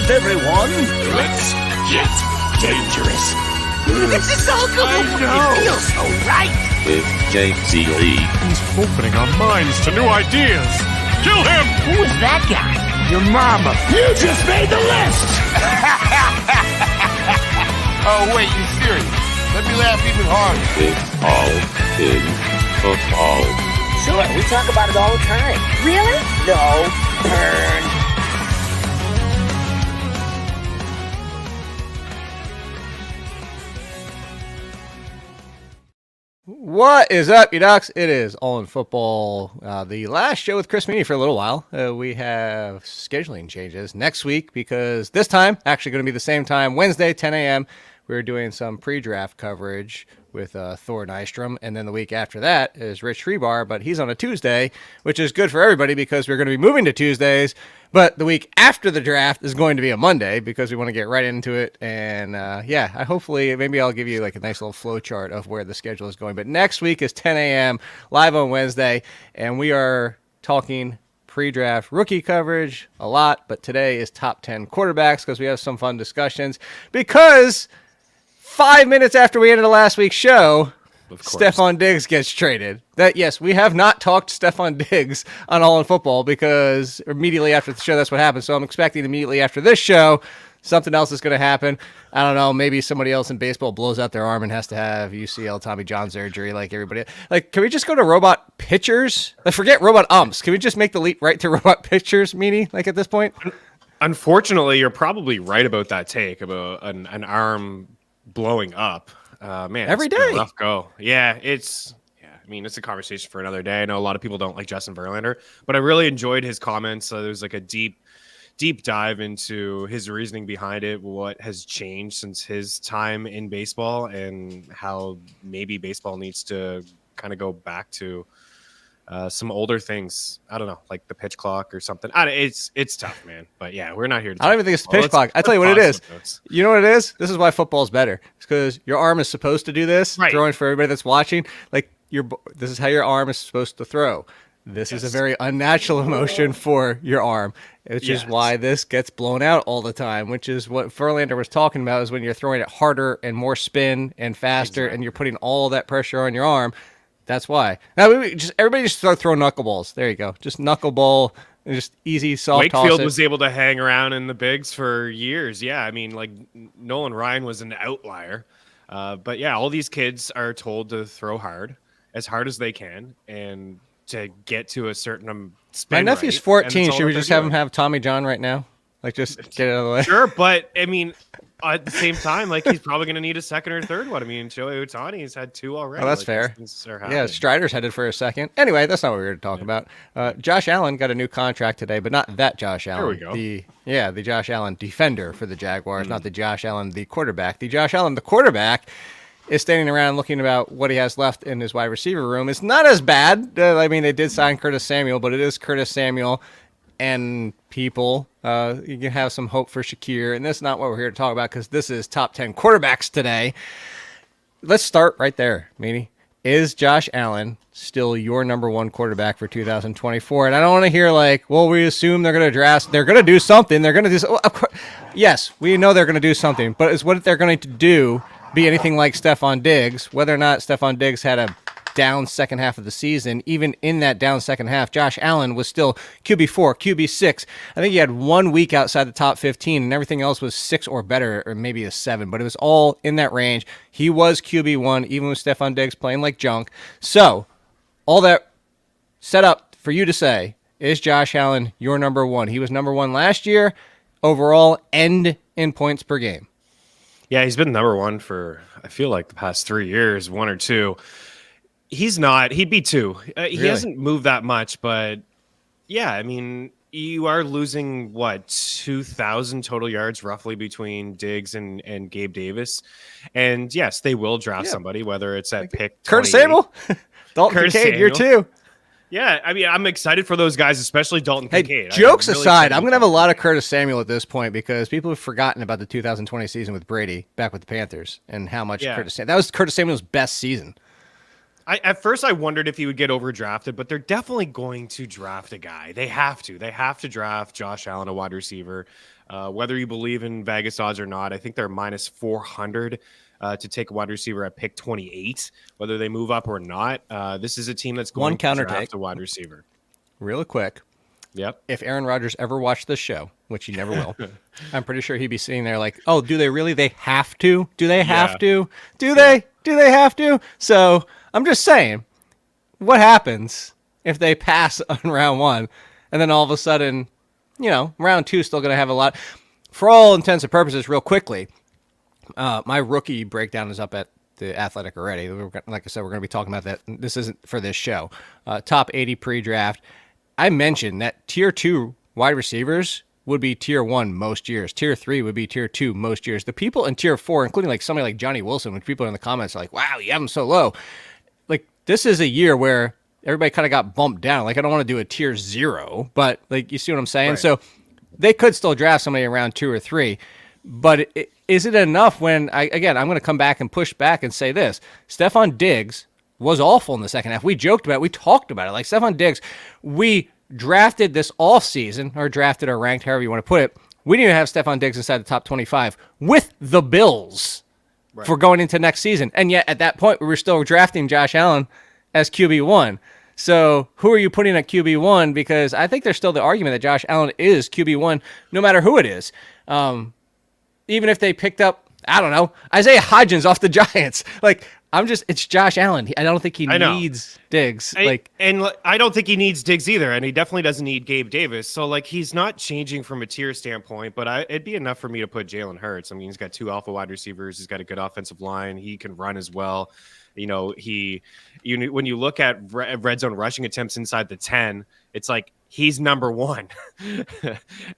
everyone. Let's get dangerous. This is so cool. I know. It feels so right. With Jake Ciely. He's opening our minds to new ideas. Kill him! Who is that guy? Your mama. You just made the list. Oh, wait, you serious? Let me laugh even harder. It's all in football. Sure, we talk about it all the time. Really? No. Burn. What is up, you ducks? It is All in Football, the last show with Chris Meaney for a little while. We have scheduling changes next week because this time, actually going to be the same time, Wednesday, 10 a.m., we're doing some pre-draft coverage with Thor Nystrom, and then the week after that is Rich Rebar, but he's on a Tuesday, which is good for everybody because we're going to be moving to Tuesdays, but the week after the draft is going to be a Monday because we want to get right into it, and maybe I'll give you like a nice little flow chart of where the schedule is going, but next week is 10 a.m., live on Wednesday, and we are talking pre-draft rookie coverage a lot, but today is top 10 quarterbacks because we have some fun discussions because 5 minutes after we ended last week's show, Stefon Diggs gets traded. Yes, we have not talked Stefon Diggs on All in Football because immediately after the show, that's what happened. So I'm expecting immediately after this show, something else is going to happen. I don't know. Maybe somebody else in baseball blows out their arm and has to have UCL Tommy John surgery like everybody. Like, can we just go to robot pitchers? Like, forget robot umps. Can we just make the leap right to robot pitchers, Meaney, like at this point? Unfortunately, you're probably right about that take about an arm blowing up. Man, every it's day. been a rough go. Yeah, it's a conversation for another day. I know a lot of people don't like Justin Verlander, but I really enjoyed his comments. There was like a deep dive into his reasoning behind it, what has changed since his time in baseball, and how maybe baseball needs to kind of go back to some older things. I don't know, like the pitch clock or something. It's tough, man. But yeah, we're not here to I don't even think it's the pitch clock. I tell you what it is. You know what it is? This is why football is better. It's because your arm is supposed to do this. Right. Throwing for everybody that's watching. Like this is how your arm is supposed to throw. This is a very unnatural motion for your arm, which is why this gets blown out all the time, which is what Verlander was talking about, is when you're throwing it harder and more spin and faster, and you're putting all that pressure on your arm. That's why. Now, everybody just start throwing knuckleballs. There you go. Just knuckleball, just easy, soft toss. Wakefield was able to hang around in the bigs for years. Yeah, I mean, like Nolan Ryan was an outlier. But yeah, all these kids are told to throw as hard as they can, and to get to a certain spin. My nephew's 14. Should we just have him have Tommy John right now? Like, just get it out of the way. Sure, but I mean, at the same time, like he's probably going to need a second or third one. I mean, Shohei Ohtani's had two already. Oh, that's fair. Yeah, Strider's headed for a second. Anyway, that's not what we were talking about. Josh Allen got a new contract today, but not that Josh Allen. There we go. The Josh Allen defender for the Jaguars, not the Josh Allen the quarterback. The Josh Allen the quarterback is standing around looking about what he has left in his wide receiver room. It's not as bad. I mean, they did sign Curtis Samuel, but it is Curtis Samuel and people. You can have some hope for Shakir, and that's not what we're here to talk about because this is top 10 quarterbacks today. Let's start right there, Meaney. Is Josh Allen still your number one quarterback for 2024? And I don't want to hear like, well, we assume they're going to draft. They're going to do something. They're going to do. Well, of course, yes, we know they're going to do something, but is what they're going to do be anything like Stefon Diggs? Whether or not Stefon Diggs had a down second half of the season, even in that down second half, Josh Allen was still QB4, QB6. I think he had 1 week outside the top 15, and everything else was 6 or better, or maybe a 7, but it was all in that range. He was QB1, even with Stefon Diggs playing like junk. So, all that set up for you to say, is Josh Allen your number one? He was number one last year, overall, and in points per game. Yeah, he's been number one for, I feel like, the past 3 years, 1 or 2. He's not. He'd be 2. He hasn't moved that much, but yeah, I mean, you are losing, 2,000 total yards roughly between Diggs and Gabe Davis. And yes, they will draft somebody, whether it's at pick 28. Curtis Samuel? Dalton Kincaid, you're 2. Yeah, I mean, I'm excited for those guys, especially Dalton Kincaid. Jokes aside, I'm going to have a lot of Curtis Samuel at this point because people have forgotten about the 2020 season with Brady back with the Panthers and how much Curtis Samuel. That was Curtis Samuel's best season. At first I wondered if he would get overdrafted, but they're definitely going to draft a guy. They have to. They have to draft Josh Allen, a wide receiver. Whether you believe in Vegas odds or not, I think they're minus 400 to take a wide receiver at pick 28. Whether they move up or not, this is a team that's going to draft a wide receiver. Real quick. Yep. If Aaron Rodgers ever watched this show, which he never will, I'm pretty sure he'd be sitting there like, oh, do they really? They have to? Do they have to? Do they? Do they have to? So I'm just saying, what happens if they pass on round 1 and then all of a sudden, round 2 is still going to have a lot. For all intents and purposes, real quickly, my rookie breakdown is up at The Athletic already. Like I said, we're going to be talking about that. This isn't for this show. Top 80 pre-draft. I mentioned that tier 2 wide receivers would be tier 1 most years. Tier 3 would be tier 2 most years. The people in tier 4, including like somebody like Johnny Wilson, which people in the comments are like, wow, you have him so low. Like, this is a year where everybody kind of got bumped down. Like, I don't want to do a tier 0, but like, you see what I'm saying? Right. So they could still draft somebody around 2 or 3. But is it enough when, I'm going to come back and push back and say this. Stefon Diggs was awful in the second half. We joked about it. We talked about it. Like, Stefon Diggs, we drafted this offseason, or drafted or ranked, however you want to put it. We didn't even have Stefon Diggs inside the top 25 with the Bills for going into next season. And yet, at that point, we were still drafting Josh Allen as QB1. So who are you putting at QB1? Because I think there's still the argument that Josh Allen is QB1 no matter who it is. Even if they picked up, I don't know, Isaiah Hodgins off the Giants. Like, it's Josh Allen. I don't think he needs Diggs. And I don't think he needs Diggs either. And he definitely doesn't need Gabe Davis. So, like, he's not changing from a tier standpoint, but it'd be enough for me to put Jalen Hurts. I mean, he's got 2 alpha wide receivers. He's got a good offensive line. He can run as well. When you look at red zone rushing attempts inside the 10, it's like he's number 1.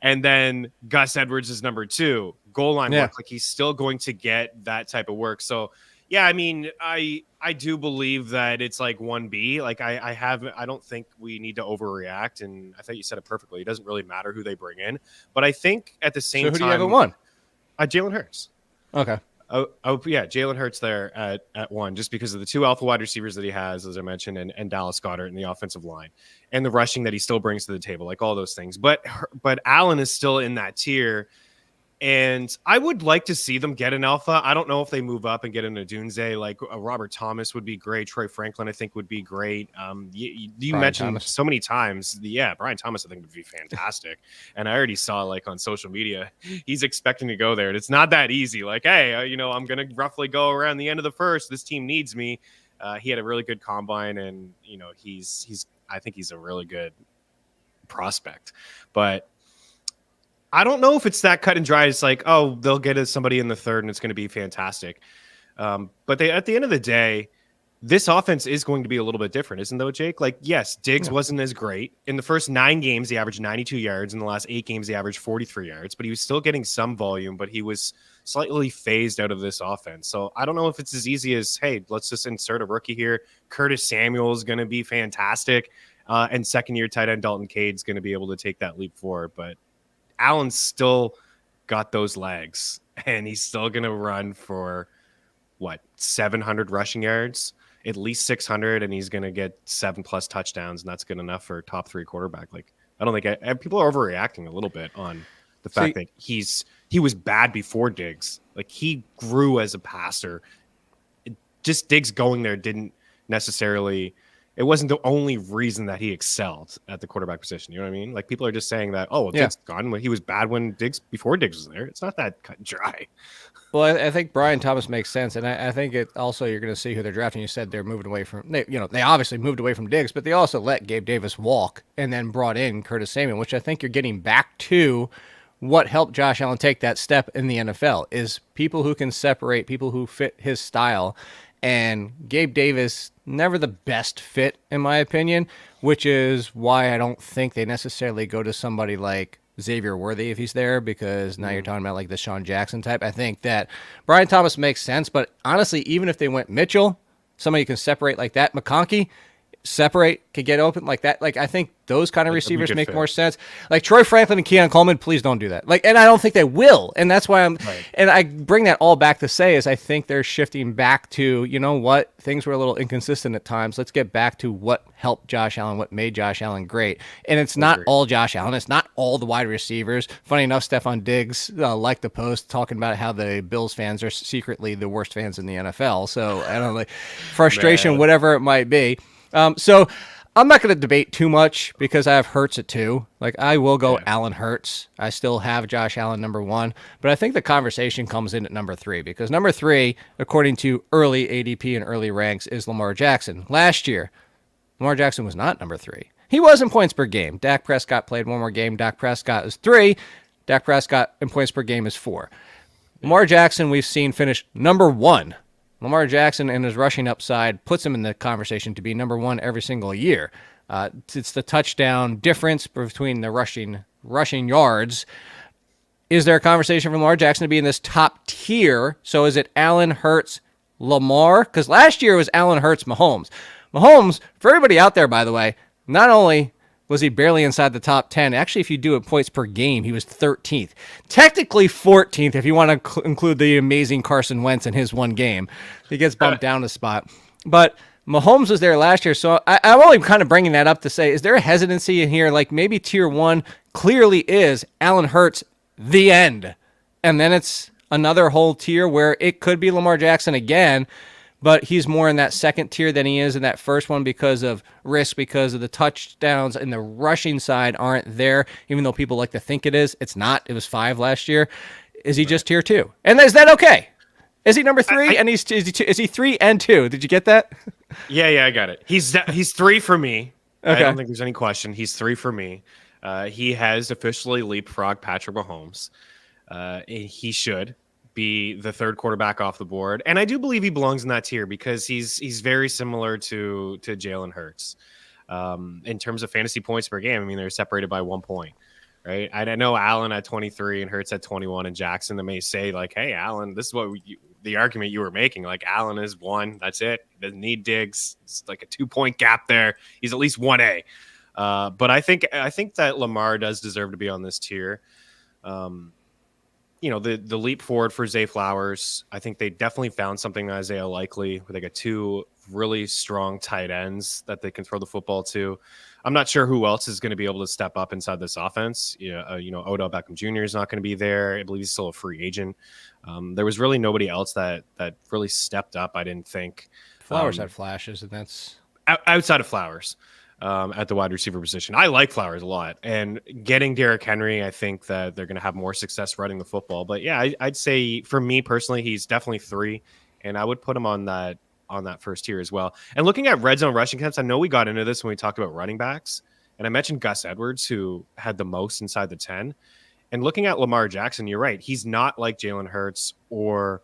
And then Gus Edwards is number 2. Goal line work, like he's still going to get that type of work. So, yeah, I mean, I do believe that it's like 1B. Like I don't think we need to overreact. And I thought you said it perfectly. It doesn't really matter who they bring in. But I think at the same time, who do you have at 1? Jalen Hurts. Okay. Oh yeah, Jalen Hurts there at 1, just because of the 2 alpha wide receivers that he has, as I mentioned, and Dallas Goedert in the offensive line, and the rushing that he still brings to the table, like all those things. But Allen is still in that tier, and I would like to see them get an alpha. I don't know if they move up and get an Odunze. Like Robert Thomas would be great. Troy Franklin, I think, would be great. You mentioned Thomas so many times. Brian Thomas, I think, would be fantastic. And I already saw, like, on social media, he's expecting to go there. And it's not that easy. Like, hey, I'm going to roughly go around the end of the first. This team needs me. He had a really good combine, and, I think he's a really good prospect. But I don't know if it's that cut and dry. It's like, oh, they'll get somebody in the 3rd and it's going to be fantastic. But at the end of the day, this offense is going to be a little bit different, isn't it, Jake? Like, yes, Diggs wasn't as great. In the first 9 games, he averaged 92 yards. In the last 8 games, he averaged 43 yards. But he was still getting some volume, but he was slightly phased out of this offense. So I don't know if it's as easy as, hey, let's just insert a rookie here. Curtis Samuel is going to be fantastic. And second-year tight end Dalton Cade's going to be able to take that leap forward. But Allen's still got those legs, and he's still going to run for 700 rushing yards, at least 600, and he's going to get 7+ touchdowns, and that's good enough for a top 3 quarterback. Like, I don't think people are overreacting a little bit on the fact that he was bad before Diggs. Like, he grew as a passer. Just Diggs going there didn't necessarily. It wasn't the only reason that he excelled at the quarterback position. You know what I mean? Like, people are just saying that, Diggs gone. He was bad before Diggs was there. It's not that cut and dry. Well, I think Brian Thomas makes sense. And I think it also, you're going to see who they're drafting. You said they're moving away from, they obviously moved away from Diggs, but they also let Gabe Davis walk and then brought in Curtis Samuel, which I think you're getting back to what helped Josh Allen take that step in the NFL is people who can separate, people who fit his style. And Gabe Davis, never the best fit, in my opinion, which is why I don't think they necessarily go to somebody like Xavier Worthy if he's there, because now you're talking about like the Sean Jackson type. I think that Brian Thomas makes sense, but honestly, even if they went Mitchell, somebody you can separate like that, McConkey, separate, could get open like that. Like, I think those kind of receivers good make fit. more sense. Like Troy Franklin and Keon Coleman, please don't do that. Like, and I don't think they will. And that's why and I bring that all back to say is I think they're shifting back to, you know what, things were a little inconsistent at times. Let's get back to what helped Josh Allen, what made Josh Allen great. And it's not all Josh Allen. It's not all the wide receivers. Funny enough, Stefon Diggs liked the post talking about how the Bills fans are secretly the worst fans in the NFL. So I don't know, like frustration, whatever it might be. So I'm not going to debate too much because I have Hurts at 2. Like, I will go Allen Hurts. I still have Josh Allen number 1, but I think the conversation comes in at number 3 because number 3, according to early ADP and early ranks, is Lamar Jackson. Last year, Lamar Jackson was not number 3. He was in points per game. Dak Prescott played one more game. Dak Prescott is 3. Dak Prescott in points per game is 4. Lamar Jackson, we've seen finish number 1. Lamar Jackson and his rushing upside puts him in the conversation to be number 1 every single year. It's the touchdown difference between the rushing yards. Is there a conversation for Lamar Jackson to be in this top tier? So is it Allen, Hurts, Lamar? Because last year it was Allen, Hurts, Mahomes. Mahomes, for everybody out there, by the way, not only was he barely inside the top 10. Actually, if you do it points per game, he was 13th. Technically 14th if you want to include the amazing Carson Wentz in his one game. He gets bumped down a spot. But Mahomes was there last year, so I'm only kind of bringing that up to say, is there a hesitancy in here? Like maybe tier 1 clearly is Allen Hurts, the end. And then it's another whole tier where it could be Lamar Jackson again, but he's more in that second tier than he is in that first one because of risk, because of the touchdowns and the rushing side aren't there, even though people like to think it is. It's not. It was 5 last year. Is he just tier 2? And is that okay? Is he number 3? And is he 3 and 2? Did you get that? Yeah, I got it. He's 3 for me. Okay. I don't think there's any question. He's 3 for me. He has officially leapfrogged Patrick Mahomes. He should be the third quarterback off the board. And I do believe he belongs in that tier because he's very similar to Jalen Hurts. In terms of fantasy points per game, I mean, they're separated by 1 point, right? I know Allen at 23 and Hurts at 21 and Jackson, they may say like, hey, Allen, this is what the argument you were making. Like Allen is 1, that's it. Doesn't need Diggs. It's like a 2-point gap there. He's at least 1A. But I think that Lamar does deserve to be on this tier. The leap forward for Zay Flowers, I think they definitely found something in Isaiah Likely, where they got 2 really strong tight ends that they can throw the football to. I'm not sure who else is going to be able to step up inside this offense. Odell Beckham Jr. is not going to be there. I believe he's still a free agent. There was really nobody else that really stepped up, I didn't think. Flowers had flashes, and that's outside of Flowers. At the wide receiver position. I like Flowers a lot, and getting Derrick Henry, I think that they're going to have more success running the football. But yeah, I'd say for me personally, he's definitely 3, and I would put him on that first tier as well. And looking at red zone rushing attempts, I know we got into this when we talked about running backs, and I mentioned Gus Edwards, who had the most inside the 10. And looking at Lamar Jackson, you're right. He's not like Jalen Hurts or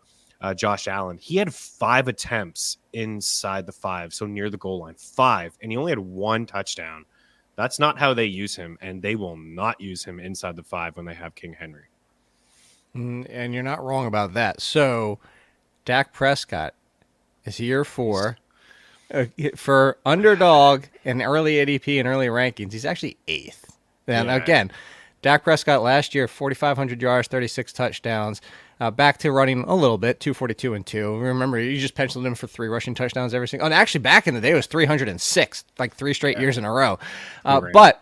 Josh Allen. He had 5 attempts inside the 5, so near the goal line. 5, and he only had 1 touchdown. That's not how they use him, and they will not use him inside the 5 when they have King Henry. And you're not wrong about that. So Dak Prescott is here for underdog and early ADP and early rankings. He's actually 8th. And again, Dak Prescott last year, 4,500 yards, 36 touchdowns. Back to running a little bit, 242 and 2. Remember, you just penciled him for 3 rushing touchdowns every single. And actually, back in the day, it was 306, like 3 straight years in a row. But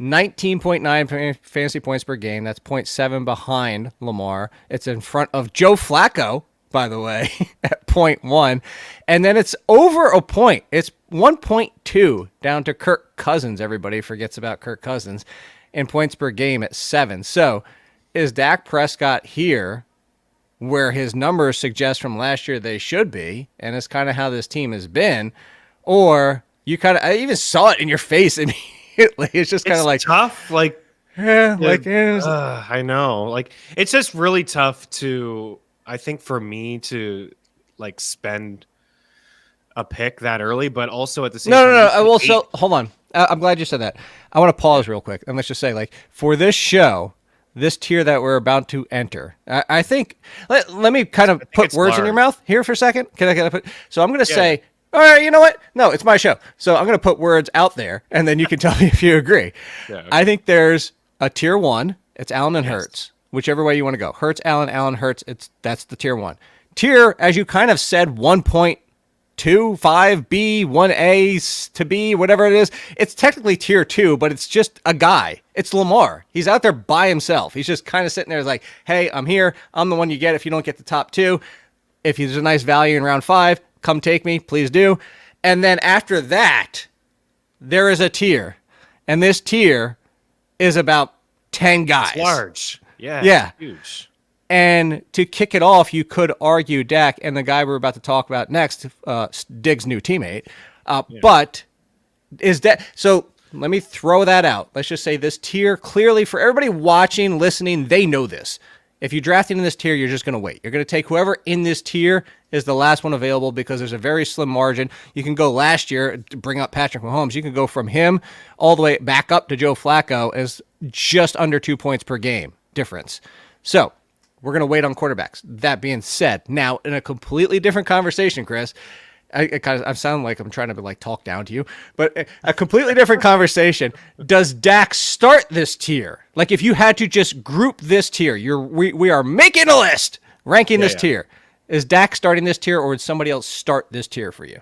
19.9 fantasy points per game. That's 0.7 behind Lamar. It's in front of Joe Flacco, by the way, at 0.1. And then it's over a point. It's 1.2 down to Kirk Cousins. Everybody forgets about Kirk Cousins. And points per game at 7. So is Dak Prescott here where his numbers suggest from last year they should be, and it's kind of how this team has been? Or I even saw it in your face immediately. It's just kind of like tough. Like, I know. Like, it's just really tough to, I think, for me to like spend a pick that early, but also at the same time. No. Well, so hold on. I'm glad you said that. I want to pause real quick, and let's just say, like, for this show, this tier that we're about to enter, I think, let me kind of put words in your mouth here for a second. Can I put? So I'm going to say All right, you know what? No, it's my show. So I'm going to put words out there, and then you can tell me if you agree. Yeah, okay. I think there's a tier 1. It's Allen and Hurts. Whichever way you want to go. Hurts, Allen, Hurts. That's the tier 1. Tier, as you kind of said, 1.25B, 1A to B, whatever it is. It's technically tier 2, but it's just a guy. It's Lamar. He's out there by himself. He's just kind of sitting there like, hey, I'm here. I'm the one you get if you don't get the top 2. If there's a nice value in round 5, come take me. Please do. And then after that, there is a tier. And this tier is about 10 guys. It's large. Yeah. Yeah. Huge. And to kick it off, you could argue Dak and the guy we're about to talk about next, Diggs' new teammate. But is that so? Let me throw that out. Let's just say this tier clearly for everybody watching, listening, they know this. If you draft in this tier, you're just going to wait. You're going to take whoever in this tier is the last one available because there's a very slim margin. You can go last year to bring up Patrick Mahomes. You can go from him all the way back up to Joe Flacco as just under 2 points per game difference. So we're going to wait on quarterbacks. That being said, now in a completely different conversation, Chris, I sound like I'm trying to like talk down to you, but a completely different conversation. Does Dak start this tier? Like if you had to just group this tier, we are making a list, ranking this tier. Is Dak starting this tier, or would somebody else start this tier for you?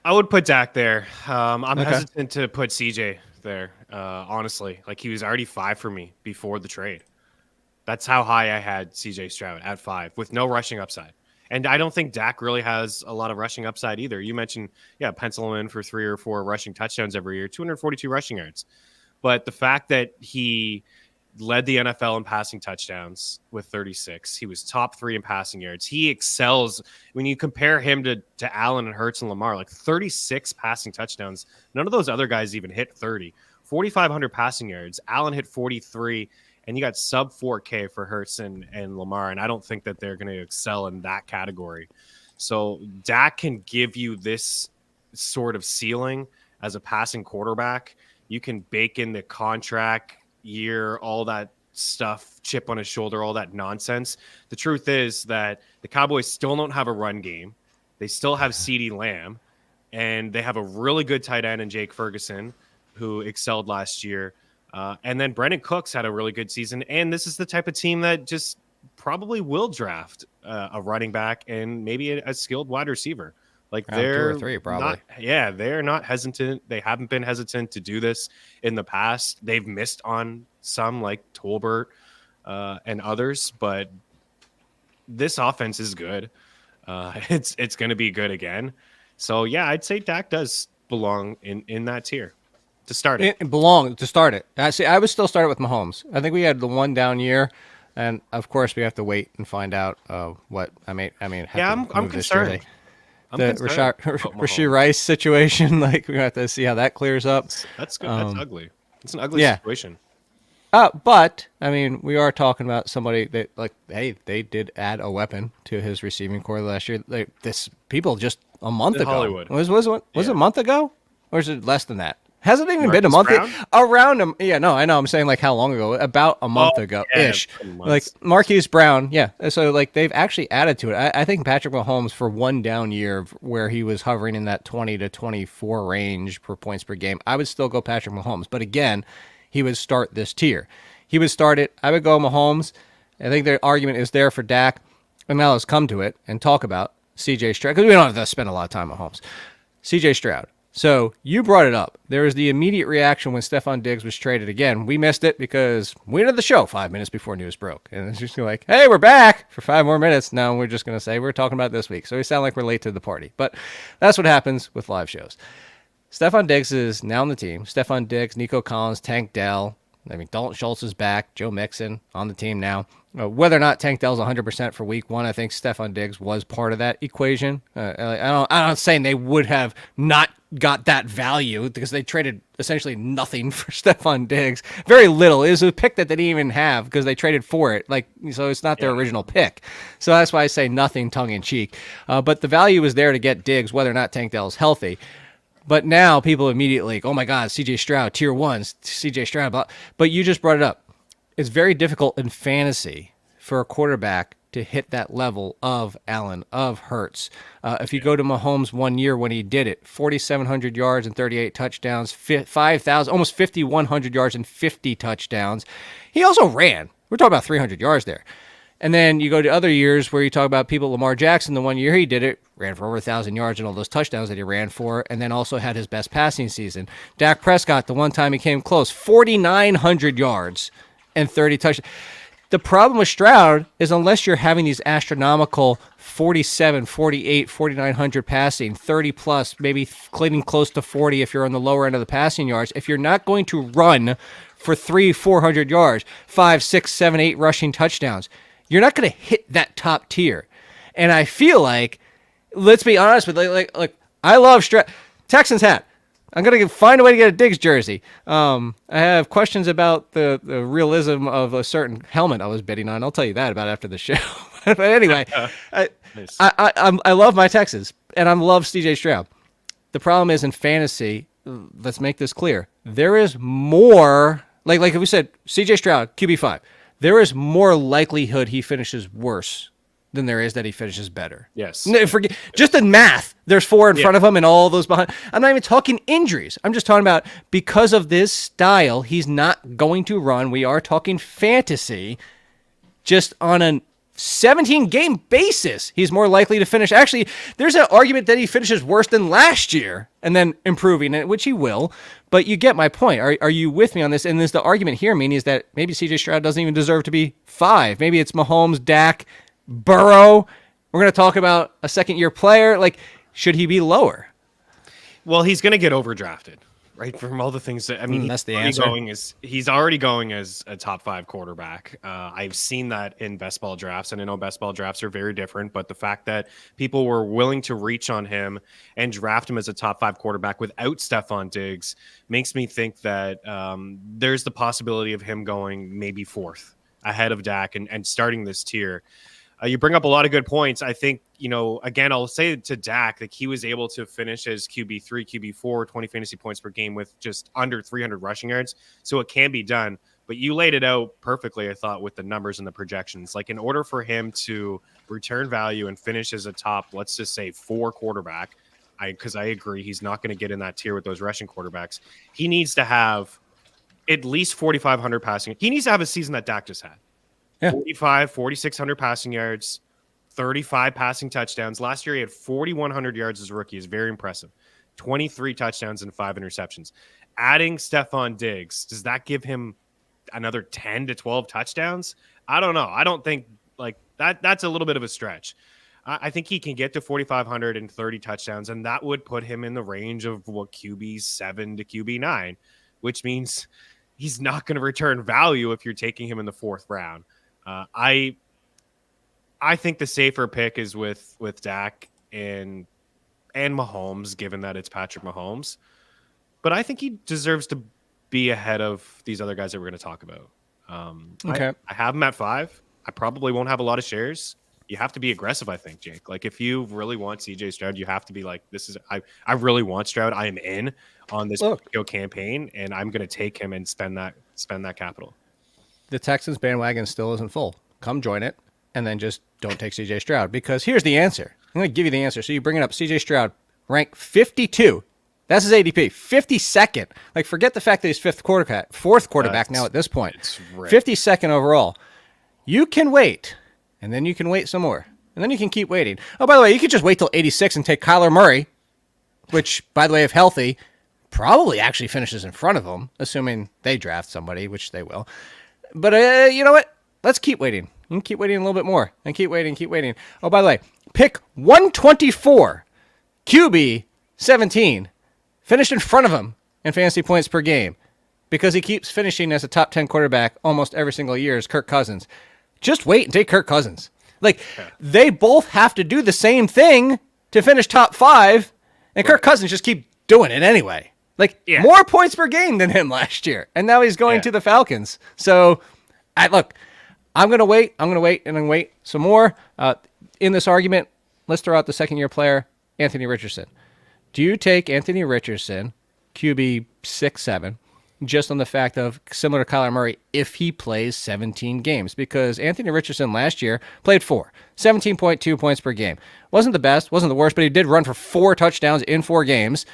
I would put Dak there. I'm hesitant to put CJ there, honestly. Like he was already 5 for me before the trade. That's how high I had CJ Stroud at 5 with no rushing upside. And I don't think Dak really has a lot of rushing upside either. You mentioned, pencil him in for 3 or 4 rushing touchdowns every year, 242 rushing yards. But the fact that he led the NFL in passing touchdowns with 36, he was top 3 in passing yards. He excels when you compare him to Allen and Hurts and Lamar, like 36 passing touchdowns. None of those other guys even hit 30. 4,500 passing yards. Allen hit 43. And you got sub 4K for Hurts and Lamar, and I don't think that they're going to excel in that category. So Dak can give you this sort of ceiling as a passing quarterback. You can bake in the contract year, all that stuff, chip on his shoulder, all that nonsense. The truth is that the Cowboys still don't have a run game. They still have CeeDee Lamb, and they have a really good tight end in Jake Ferguson, who excelled last year. And then Brandon Cooks had a really good season. And this is the type of team that just probably will draft a running back and maybe a skilled wide receiver. Like they're 2 or 3 probably. They're not hesitant. They haven't been hesitant to do this in the past. They've missed on some like Tolbert and others, but this offense is good. It's going to be good again. So I'd say Dak does belong in that tier. To start it. To start it. I would still start it with Mahomes. I think we had the one down year, and of course we have to wait and find out what I'm concerned. The Rashee Rice situation, like we have to see how that clears up. That's good. That's ugly. It's an ugly situation. But I mean, we are talking about somebody that they did add a weapon to his receiving core last year. People just a month ago. Hollywood. Was it a month ago, or is it less than that? Hasn't even been a month around him. Yeah, no, I know. I'm saying like how long ago? About a month ago ish. Like Marquise Brown. Yeah. So like they've actually added to it. I think Patrick Mahomes for one down year where he was hovering in that 20 to 24 range per points per game, I would still go Patrick Mahomes. But again, he would start this tier. He would start it. I would go Mahomes. I think the argument is there for Dak. And now let's come to it and talk about CJ Stroud, because we don't have to spend a lot of time on Mahomes. CJ Stroud. So you brought it up. There was the immediate reaction when Stefon Diggs was traded again. We missed it because we ended the show 5 minutes before news broke. And it's just like, hey, we're back for 5 more minutes. No, we're just going to say we're talking about this week. So we sound like we're late to the party. But that's what happens with live shows. Stefon Diggs is now on the team. Stefon Diggs, Nico Collins, Tank Dell. I mean, Dalton Schultz is back. Joe Mixon on the team now. Whether or not Tank Dell's 100% for week 1, I think Stefon Diggs was part of that equation. I'm not saying they would have not got that value because they traded essentially nothing for Stefon Diggs. Very little. It was a pick that they didn't even have because they traded for it. So it's not their original pick. So that's why I say nothing tongue in cheek. But the value was there to get Diggs, whether or not Tank Dell is healthy. But now people immediately, oh my God, CJ Stroud, tier 1, CJ Stroud. But you just brought it up. It's very difficult in fantasy for a quarterback to hit that level of Allen, of Hurts. If you go to Mahomes 1 year when he did it, 4,700 yards and 38 touchdowns, 5,000, almost 5,100 yards and 50 touchdowns. He also ran. We're talking about 300 yards there. And then you go to other years where you talk about people, Lamar Jackson, the 1 year he did it, ran for over 1,000 yards and all those touchdowns that he ran for, and then also had his best passing season. Dak Prescott, the one time he came close, 4,900 yards and 30 touchdowns. The problem with Stroud is unless you're having these astronomical 47, 48, 4,900 passing, 30 plus, maybe cleaning close to 40 if you're on the lower end of the passing yards, if you're not going to run for 400 yards, 5, 6, 7, 8 rushing touchdowns, you're not going to hit that top tier. And I feel like, let's be honest with like I love Stroud. Texans hat. I'm going to find a way to get a Diggs jersey. I have questions about the realism of a certain helmet I was bidding on. I'll tell you that about after the show. But anyway, Nice. I love my Texans, and I love CJ Stroud. The problem is in fantasy, let's make this clear. There is more, like if we said CJ Stroud, QB5, there is more likelihood he finishes worse than there is that he finishes better. Yes. No, forget just in math. There's 4 in front of him and all those behind. I'm not even talking injuries. I'm just talking about because of this style, he's not going to run. We are talking fantasy. Just on a 17-game basis, he's more likely to finish. Actually, there's an argument that he finishes worse than last year and then improving it, which he will. But you get my point. Are you with me on this? And there's the argument here, meaning is that maybe CJ Stroud doesn't even deserve to be 5. Maybe it's Mahomes, Dak, Burrow. We're going to talk about a second-year player. Like, should he be lower? Well, he's going to get overdrafted, right? From all the things that, I mean, that's the answer. He's already going as a top 5 quarterback. I've seen that in best ball drafts, and I know best ball drafts are very different, but the fact that people were willing to reach on him and draft him as a top 5 quarterback without Stefon Diggs makes me think that there's the possibility of him going maybe 4th ahead of Dak and starting this tier. You bring up a lot of good points. I think, again, I'll say to Dak that he was able to finish as QB3, QB4, 20 fantasy points per game with just under 300 rushing yards. So it can be done. But you laid it out perfectly, I thought, with the numbers and the projections. Like, in order for him to return value and finish as a top, let's just say 4 quarterback, because I agree he's not going to get in that tier with those rushing quarterbacks. He needs to have at least 4,500 passing. He needs to have a season that Dak just had. Yeah. 4,600 passing yards, 35 passing touchdowns. Last year, he had 4,100 yards as a rookie. Is very impressive. 23 touchdowns and 5 interceptions. Adding Stefon Diggs, does that give him another 10 to 12 touchdowns? I don't know. I don't think like that. That's a little bit of a stretch. I think he can get to 4,530 touchdowns, and that would put him in the range of what QB 7 to QB 9, which means he's not going to return value if you're taking him in the 4th round. I think the safer pick is with Dak and Mahomes, given that it's Patrick Mahomes. But I think he deserves to be ahead of these other guys that we're going to talk about. Okay, I have him at 5. I probably won't have a lot of shares. You have to be aggressive, I think, Jake. Like, if you really want CJ Stroud, you have to be like, I really want Stroud. I am in on this campaign, and I'm going to take him and spend that capital. The Texans bandwagon still isn't full. Come join it, and then just don't take CJ Stroud, because here's the answer. I'm going to give you the answer. So you bring it up. CJ Stroud, ranked 52. That's his ADP. 52nd. Like, forget the fact that he's 4th quarterback now at this point. 52nd overall. You can wait, and then you can wait some more, and then you can keep waiting. Oh, by the way, you could just wait till 86 and take Kyler Murray, which, by the way, if healthy, probably actually finishes in front of him, assuming they draft somebody, which they will. But you know what? Let's keep waiting. You can keep waiting a little bit more. And keep waiting. Oh, by the way, pick 124, QB 17, finished in front of him in fantasy points per game, because he keeps finishing as a top 10 quarterback almost every single year is Kirk Cousins. Just wait and take Kirk Cousins. Like, they both have to do the same thing to finish top 5, and Kirk Cousins just keep doing it anyway. Like, more points per game than him last year. And now he's going to the Falcons. So, I'm going to wait. I'm going to wait and then wait some more. In this argument, let's throw out the second-year player, Anthony Richardson. Do you take Anthony Richardson, QB 6-7, just on the fact of similar to Kyler Murray if he plays 17 games, because Anthony Richardson last year played 17.2 points per game. Wasn't the best, wasn't the worst, but he did run for 4 touchdowns in 4 games.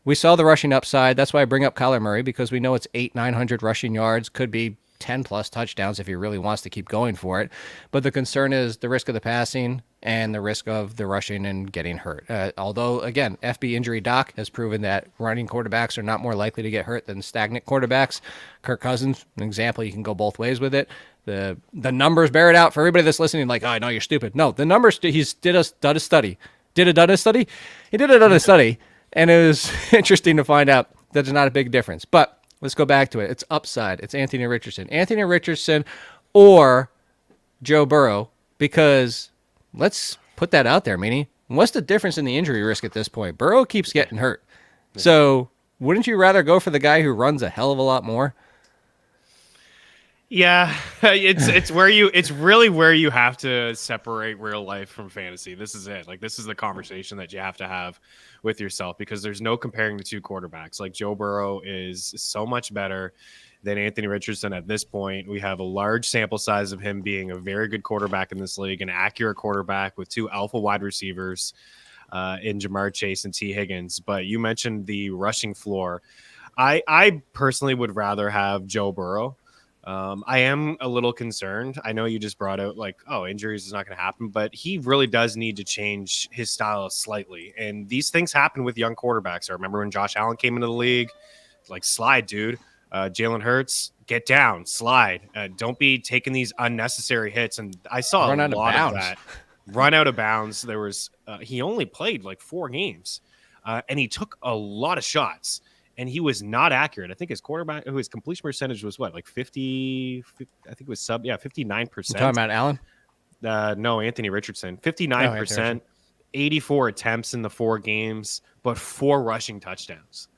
We saw the rushing upside. That's why I bring up Kyler Murray, because we know it's 900 rushing yards, could be 10 plus touchdowns if he really wants to keep going for it. But the concern is the risk of the passing and the risk of the rushing and getting hurt. Although, again, FB Injury Doc has proven that running quarterbacks are not more likely to get hurt than stagnant quarterbacks. Kirk Cousins, an example, you can go both ways with it. The numbers bear it out for everybody that's listening, like, oh, I know you're stupid. No, the numbers, he's done a study. He did a study, and it was interesting to find out that there's not a big difference. But let's go back to it. It's upside. It's Anthony Richardson. Anthony Richardson or Joe Burrow, because let's put that out there, Meaney. What's the difference in the injury risk at this point? Burrow keeps getting hurt. So wouldn't you rather go for the guy who runs a hell of a lot more? Yeah, it's really where you have to separate real life from fantasy. This is it. Like, this is the conversation that you have to have with yourself, because there's no comparing the two quarterbacks. Like, Joe Burrow is so much better than Anthony Richardson at this point. We have a large sample size of him being a very good quarterback in this league, an accurate quarterback with 2 alpha wide receivers in Jamar Chase and T. Higgins. But you mentioned the rushing floor. I personally would rather have Joe Burrow. I am a little concerned. I know you just brought out like, oh, injuries is not going to happen, but he really does need to change his style slightly. And these things happen with young quarterbacks. I remember when Josh Allen came into the league, like, slide, dude. Jalen Hurts, get down, slide. Don't be taking these unnecessary hits. And I saw a lot of that. Run out of bounds. There was he only played like 4 games, and he took a lot of shots. And he was not accurate. I think his completion percentage was what, like 50? I think it was 59%. Talking about Allen? No, Anthony Richardson. 59%, 84 attempts in the 4 games, but 4 rushing touchdowns.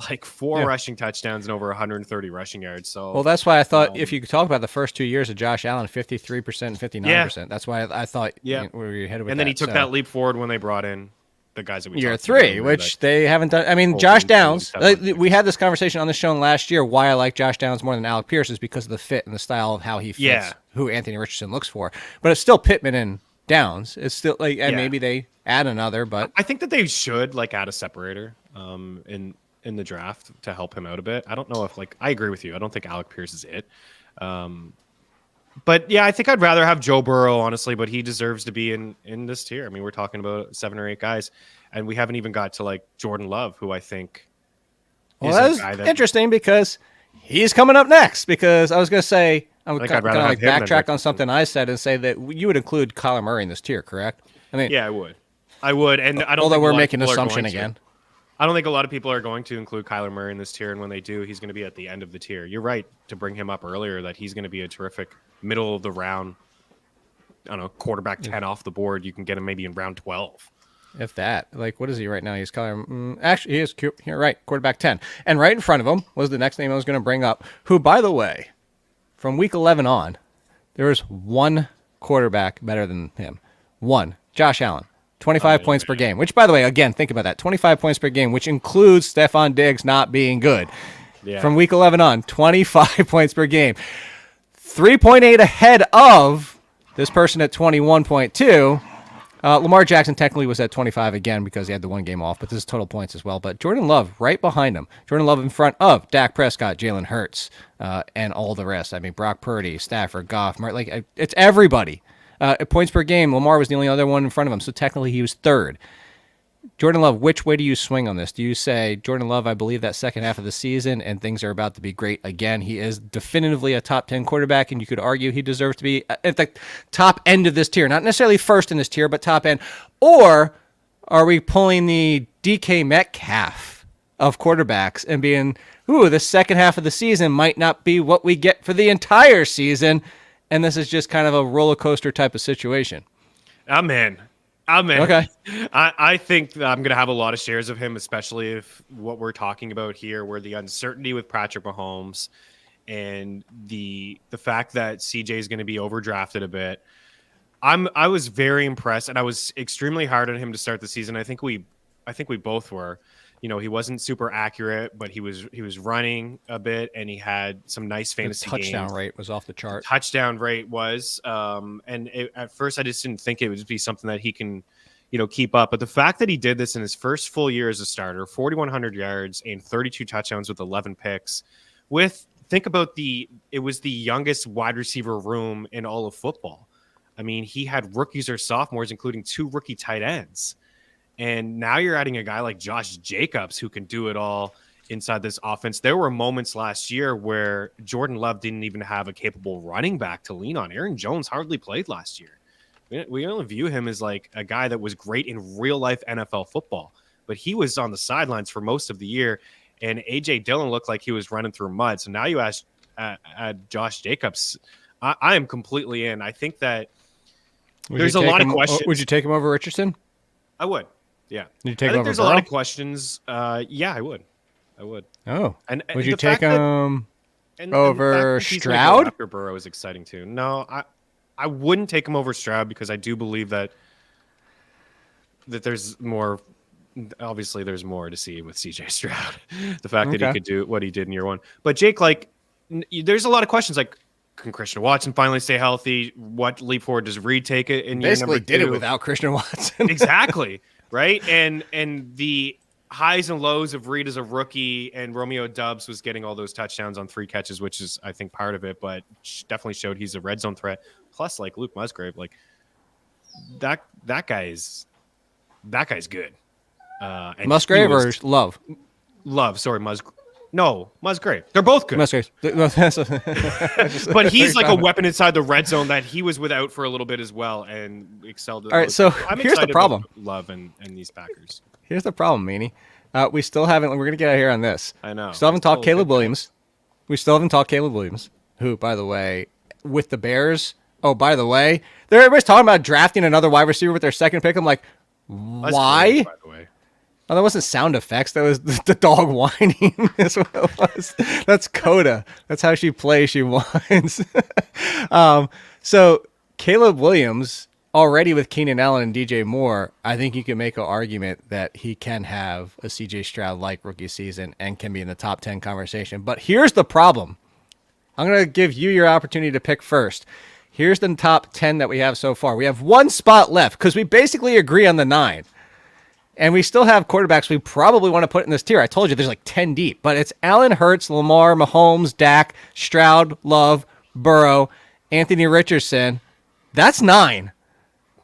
Like 4 rushing touchdowns and over 130 rushing yards. So, well, that's why I thought if you could talk about the first 2 years of Josh Allen, 53% and 59%. Yeah. That's why I thought we were headed with that. And then he took that leap forward when they brought in the guys that we year 3, which they haven't done. I mean, Josh Downs, we had this conversation on the show last year. Why I like Josh Downs more than Alec Pierce is because of the fit and the style of how he fits, who Anthony Richardson looks for. But it's still Pittman and Downs. It's still like, and maybe they add another, but I think that they should like add a separator in the draft to help him out a bit. I don't know if I agree with you. I don't think Alec Pierce is it. But yeah, I think I'd rather have Joe Burrow, honestly, but he deserves to be in this tier. I mean, we're talking about 7 or 8 guys, and we haven't even got to like Jordan Love, who I think is a guy that interesting because he's coming up next. Because I was going to say, I would kind of like backtrack on something I said and say that you would include Kyler Murray in this tier, correct? I mean, yeah, I would, and I don't. Although we're making an assumption again. I don't think a lot of people are going to include Kyler Murray in this tier, and when they do, he's going to be at the end of the tier. You're right to bring him up earlier that he's going to be a terrific middle of the round, I don't know, quarterback 10 off the board. You can get him maybe in round 12. If that. Like, what is he right now? He's Kyler. Actually, he is cute. You're right, quarterback 10. And right in front of him was the next name I was going to bring up, who, by the way, from week 11 on, there was one quarterback better than him. One. Josh Allen. 25 points per game, which, by the way, again, think about that. 25 points per game, which includes Stefon Diggs not being good. Yeah. From week 11 on, 25 points per game. 3.8 ahead of this person at 21.2. Lamar Jackson technically was at 25 again because he had the 1 game off, but this is total points as well. But Jordan Love right behind him. Jordan Love in front of Dak Prescott, Jalen Hurts, and all the rest. I mean, Brock Purdy, Stafford, Goff, it's everybody. Points per game, Lamar was the only other one in front of him, so technically he was 3rd. Jordan Love, which way do you swing on this? Do you say, Jordan Love, I believe that second half of the season, and things are about to be great again. He is definitively a top 10 quarterback, and you could argue he deserves to be at the top end of this tier. Not necessarily first in this tier, but top end. Or are we pulling the DK Metcalf of quarterbacks and being, the second half of the season might not be what we get for the entire season, and this is just kind of a roller coaster type of situation? I'm in. Okay. I think that I'm going to have a lot of shares of him, especially if what we're talking about here, where the uncertainty with Patrick Mahomes and the fact that CJ is going to be overdrafted a bit. I was very impressed, and I was extremely hard on him to start the season. I think we both were, he wasn't super accurate, but he was running a bit, and he had some nice fantasy the touchdown games. rate was off the chart. Touchdown rate was, at first I just didn't think it would be something that he can, keep up. But the fact that he did this in his first full year as a starter, 4,100 yards and 32 touchdowns with 11 picks, think about it was the youngest wide receiver room in all of football. I mean, he had rookies or sophomores, including 2 rookie tight ends. And now you're adding a guy like Josh Jacobs who can do it all inside this offense. There were moments last year where Jordan Love didn't even have a capable running back to lean on. Aaron Jones hardly played last year. We only view him as like a guy that was great in real life NFL football, but he was on the sidelines for most of the year. And A.J. Dillon looked like he was running through mud. So now you add Josh Jacobs. I am completely in. I think that there's a lot of questions. Would you take him over Richardson? I would. Yeah. Did you take I him think over there's Burrow? a lot of questions. Yeah, I would. Oh. And would you the take fact that- him and over the fact that he's gonna go Stroud? after Burrow is exciting too. No, I wouldn't take him over Stroud because I do believe that there's more. Obviously, there's more to see with CJ Stroud. The fact that he could do what he did in year one. But Jake, there's a lot of questions like, can Christian Watson finally stay healthy? What leap forward does Reed take it in year number 2? Basically did it without Christian Watson. Exactly. Right. And the highs and lows of Reed as a rookie, and Romeo Doubs was getting all those touchdowns on 3 catches, which is, I think, part of it, but definitely showed he's a red zone threat. Plus, like Luke Musgrave, like that guy's good. And Musgrave or Love? Love, sorry, Musgrave. They're both good. Musgrave. But he's like a weapon inside the red zone that he was without for a little bit as well and excelled. All right, so I'm here's the excited problem. about Love and these Packers. Here's the problem, Meaney. We still haven't. We're gonna get out of here on this. I know. Still haven't talked Caleb Williams. We still haven't talked Caleb Williams, who, by the way, with the Bears. Oh, by the way, everybody's talking about drafting another wide receiver with their second pick. I'm like, why? Great, by the way. Oh, that wasn't sound effects. That was the dog whining. That's what it was. That's Coda. That's how she plays. She whines. So Caleb Williams, already with Keenan Allen and DJ Moore, I think you can make an argument that he can have a CJ Stroud-like rookie season and can be in the top 10 conversation. But here's the problem. I'm going to give you your opportunity to pick first. Here's the top 10 that we have so far. We have 1 spot left because we basically agree on the 9. And we still have quarterbacks we probably want to put in this tier. I told you there's like 10 deep. But it's Allen, Hurts, Lamar, Mahomes, Dak, Stroud, Love, Burrow, Anthony Richardson. That's 9.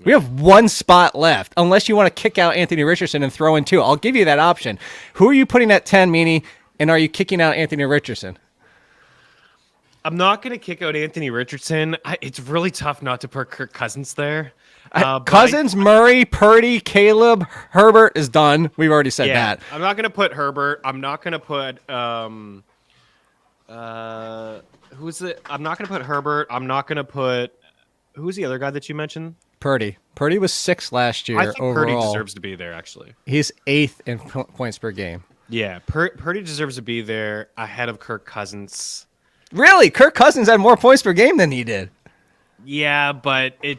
We have 1 spot left, unless you want to kick out Anthony Richardson and throw in 2. I'll give you that option. Who are you putting at 10, Meaney? And are you kicking out Anthony Richardson? I'm not going to kick out Anthony Richardson. It's really tough not to put Kirk Cousins there. Cousins, Murray, Purdy, Caleb, Herbert is done. We've already said that. I'm not going to put Herbert. I'm not going to put who's it? I'm not going to put Herbert. I'm not going to put who's the other guy that you mentioned? Purdy. Purdy was 6th last year. I think overall. Purdy deserves to be there. Actually, he's 8th in points per game. Yeah, Purdy deserves to be there ahead of Kirk Cousins. Really? Kirk Cousins had more points per game than he did. Yeah, but you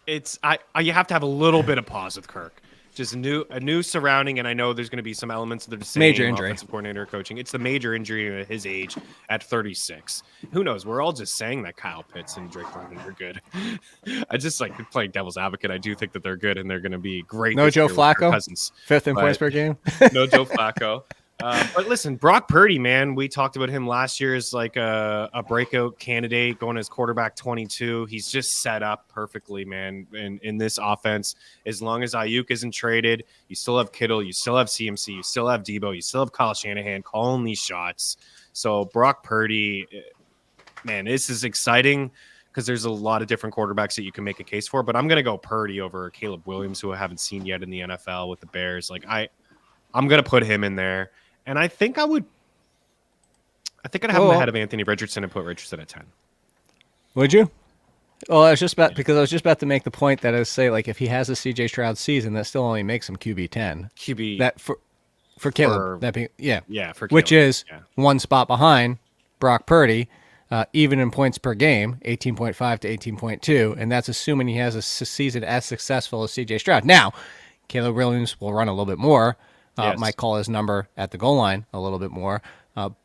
have to have a little bit of pause with Kirk. Just a new surrounding, and I know there's going to be some elements that are the same. Major injury. Offensive coordinator coaching. It's the major injury at his age at 36. Who knows? We're all just saying that Kyle Pitts and Drake London are good. I just like playing devil's advocate. I do think that they're good and they're going to be great. No Joe Flacco. Cousins, 5th in points per game. No Joe Flacco. But listen, Brock Purdy, man, we talked about him last year as like a breakout candidate going as quarterback 22. He's just set up perfectly, man. In this offense, as long as Ayuk isn't traded, you still have Kittle, you still have CMC, you still have Debo, you still have Kyle Shanahan calling these shots. So Brock Purdy, man, this is exciting because there's a lot of different quarterbacks that you can make a case for. But I'm going to go Purdy over Caleb Williams, who I haven't seen yet in the NFL with the Bears. Like I'm going to put him in there. And I think I'd have him ahead of Anthony Richardson and put Richardson at 10. Would you? Well, I was just about to make the point that I say, like, if he has a CJ Stroud season, that still only makes him QB 10. QB that for Caleb. For Caleb, which is 1 spot behind Brock Purdy, even in points per game, 18.5 to 18.2, and that's assuming he has a season as successful as CJ Stroud. Now, Caleb Williams will run a little bit more. Yes. might call his number at the goal line a little bit more.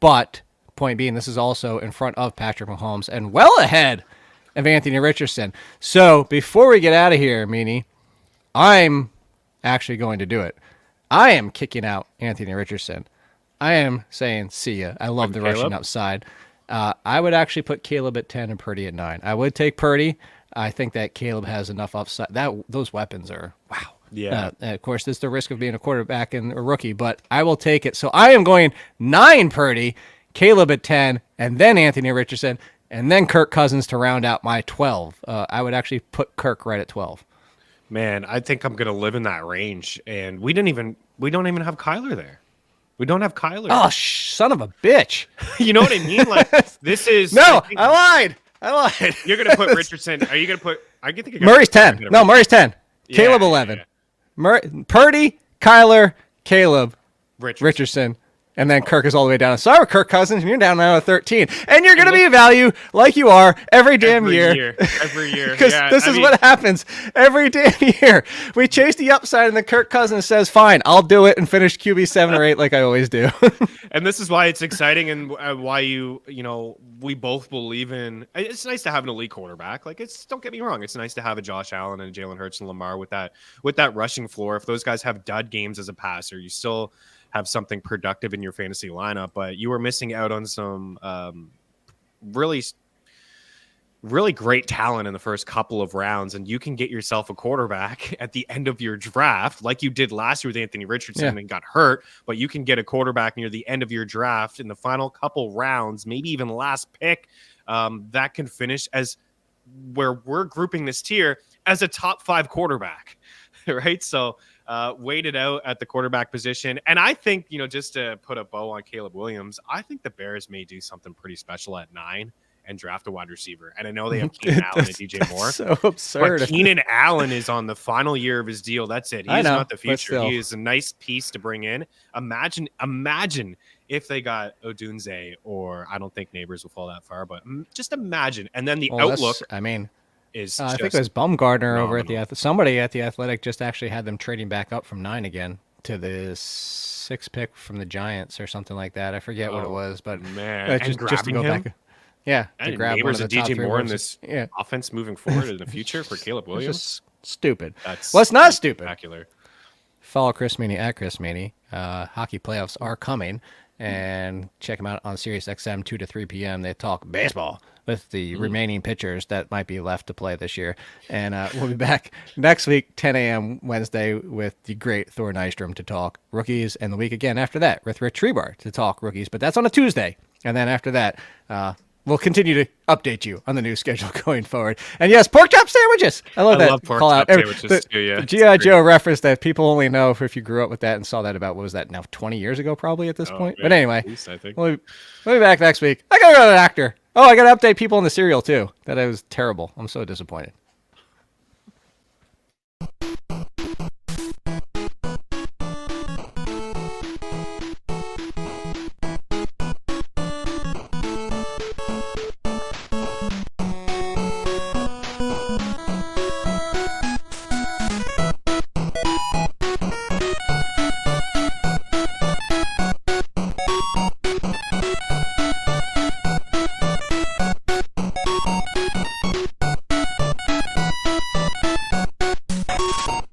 But point being, this is also in front of Patrick Mahomes and well ahead of Anthony Richardson. So before we get out of here, Meaney, I'm actually going to do it. I am kicking out Anthony Richardson. I am saying, see ya. I love the rushing upside. I would actually put Caleb at 10 and Purdy at 9. I would take Purdy. I think that Caleb has enough upside. Those weapons are, wow. Yeah. Of course, there's the risk of being a quarterback and a rookie, but I will take it. So I am going 9 Purdy, Caleb at 10, and then Anthony Richardson, and then Kirk Cousins to round out my 12. I would actually put Kirk right at 12. Man, I think I'm gonna live in that range, and we don't even have Kyler there. We don't have Kyler. Oh, son of a bitch! You know what I mean? Like this is no. I lied. You're gonna put Richardson. Are you gonna put? I think you're Murray's 10. No, Murray's 10. Yeah, Caleb 11. Yeah. Purdy, Kyler, Caleb, Richardson. And then Kirk is all the way down. Sorry, Kirk Cousins, you're down now at 13. And you're going to be a value like you are every damn year. Every year. Because this is what happens every damn year. We chase the upside, and then Kirk Cousins says, fine, I'll do it and finish QB 7 or 8 like I always do. And this is why it's exciting and why we both believe in. It's nice to have an elite quarterback. Like, don't get me wrong. It's nice to have a Josh Allen and a Jalen Hurts and Lamar with that rushing floor. If those guys have dud games as a passer, you still have something productive in your fantasy lineup, but you were missing out on some really great talent in the first couple of rounds, and you can get yourself a quarterback at the end of your draft like you did last year with Anthony Richardson and got hurt, but you can get a quarterback near the end of your draft in the final couple rounds, maybe even last pick, that can finish as where we're grouping this tier as a top 5 quarterback, right? So wait it out at the quarterback position. And I think, just to put a bow on Caleb Williams, I think the Bears may do something pretty special at 9 and draft a wide receiver. And I know they have Keenan Allen and DJ Moore. So absurd. But Keenan Allen is on the final year of his deal. That's it. He's not the future. He is a nice piece to bring in. Imagine if they got Odunze, or I don't think Neighbors will fall that far, but just imagine. And then the outlook. Is I think it was Bumgardner over at somebody at the Athletic just actually had them trading back up from 9 again to the 6th pick from the Giants or something like that. I forget what it was, but man, just to go him? back. Yeah, and to grab Neighbors one of the and DJ Moore in this offense moving forward in the future for Caleb Williams. Just stupid. That's it's not stupid. Spectacular. Follow Chris Meaney at Chris Meaney. Hockey playoffs are coming, and check them out on Sirius XM 2 to 3 p.m. They talk baseball with the remaining pitchers that might be left to play this year. And we'll be back next week, 10 a.m. Wednesday, with the great Thor Nystrom to talk rookies, and the week again after that with Rich Rebar to talk rookies. But that's on a Tuesday. And then after that, we'll continue to update you on the new schedule going forward. And yes, pork chop sandwiches. I love pork call chop out. Sandwiches too, yeah. The G.I. Joe reference that people only know if you grew up with that and saw that about, what was that now, 20 years ago probably at this point? Yeah, but anyway, least, I think. we'll be back next week. I got to go to an actor. Oh, I got to update people on the serial too. That was terrible. I'm so disappointed.